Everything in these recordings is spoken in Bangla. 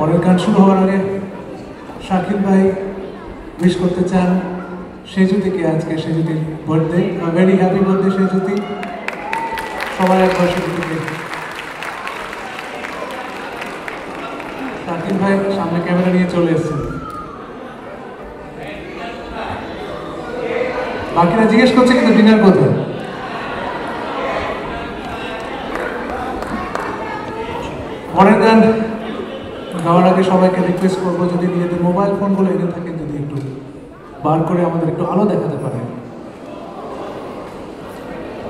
পরের গান শুরু হওয়ার আগে শাকিব ভাই উইশ করতে চান সেজুতিকে, আজকে সেজুতির birthday. Very happy birthday Sejuti. সবাই একবার সেজুতিকে। শাকিব ভাই সামনে ক্যামেরা নিয়ে চলে এসেছেন। বাকিরা জিজ্ঞেস করছে কিন্তু ডিনার কোথায়? পরের গান গাওয়ার আগে সবাইকে রিকোয়েস্ট করবো, যদি নিজেদের মোবাইল ফোনগুলো এনে থাকেন যদি একটু বার করে আমাদের একটু আলো দেখাতে পারে,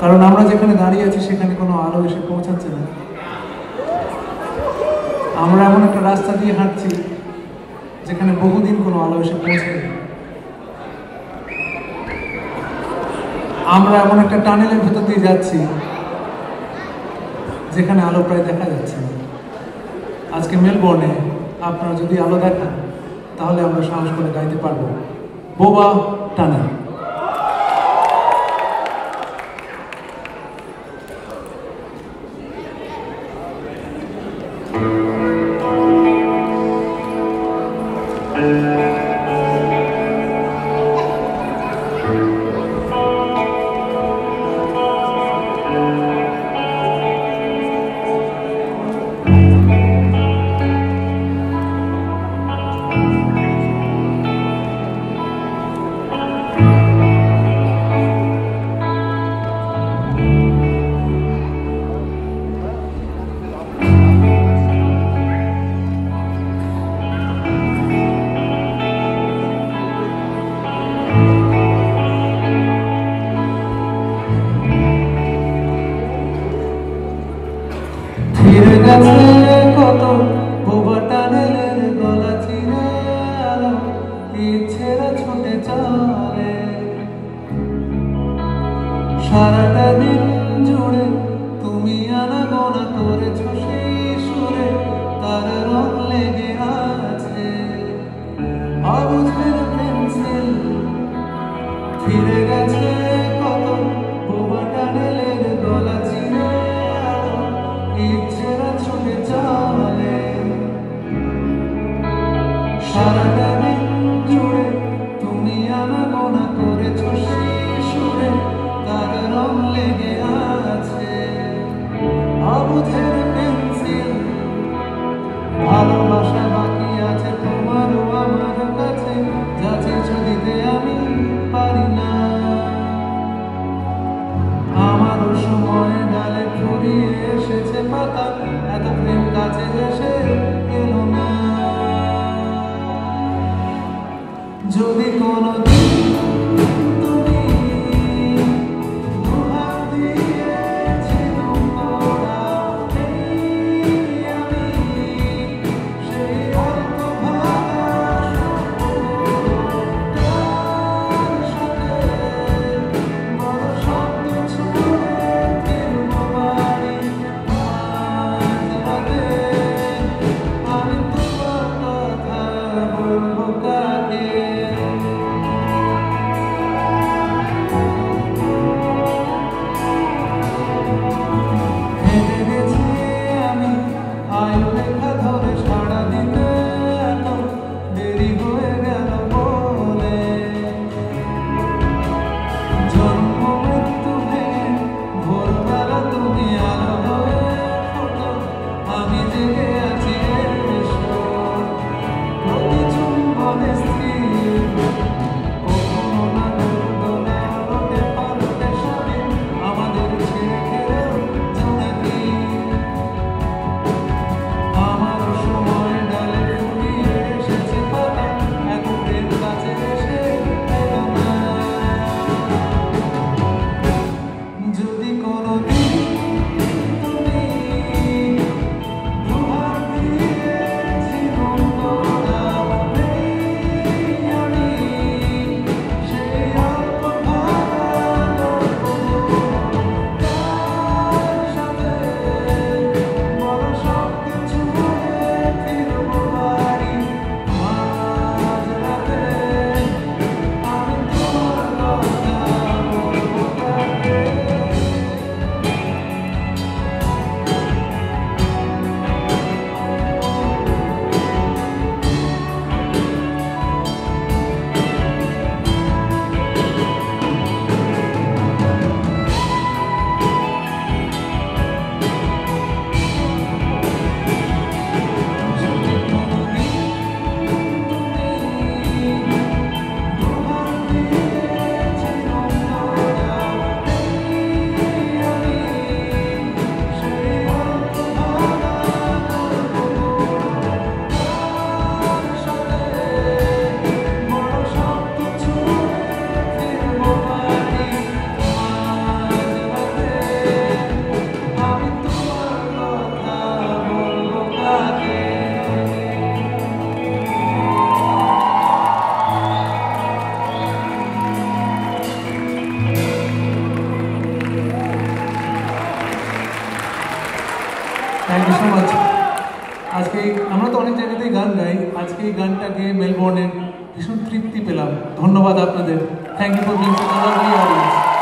কারণ আমরা যেখানে দাঁড়িয়ে আছি সেখানে কোনো আলো এসে পৌঁছাচ্ছে না। আমরা এমন একটা রাস্তা দিয়ে হাঁটছি যেখানে বহুদিন কোনো আলো এসে পৌঁছায়নি। আমরা এমন একটা টানেলের ভেতর দিয়ে যাচ্ছি যেখানে আলো প্রায় দেখা যাচ্ছে না। আজকে মেলবোর্নে আপনারা যদি আলো দেখান তাহলে আমরা সাহস করে গাইতে পারবো বোবা টানেল। ফিরে গেছে কত বোবা টানেলের গলা চিরে আলো ইচ্ছেরা ছুটে চলে সারাটা দিন জুড়ে। তুমি আনাগোনা করেছ সেই সুরে, তার রং লেগে আছে অবুঝের পেন্সিল। ফিরে গেছে কত বোবা টানেলের গলা চিরে আলো ইচ্ছেরা ছুটে চলে সারাটা দিন জুড়ে। তুমি আনাগোনা করেছ সেই সুরে, তার রং লেগে আছে অবুঝের পেন্সিল। ভালোবাসা বাকি আছে তোমারও আমার কাছে, যাচ্ছ দিতে আমি পারি না। আমারও সময় ডালে ফুরিয়ে এসেছে পাতা, এত প্রেম কাছে এসে এলো না। যদি কোনোদিন তুমি দুহাত দিয়ে ছিলাম তোরা, আমি সেই অনেক জায়গাতেই গান গাই, আজকে এই গানটা গেয়ে মেলবোর্নে ভীষণ তৃপ্তি পেলাম। ধন্যবাদ আপনাদের। Thank you for being so lovely audience.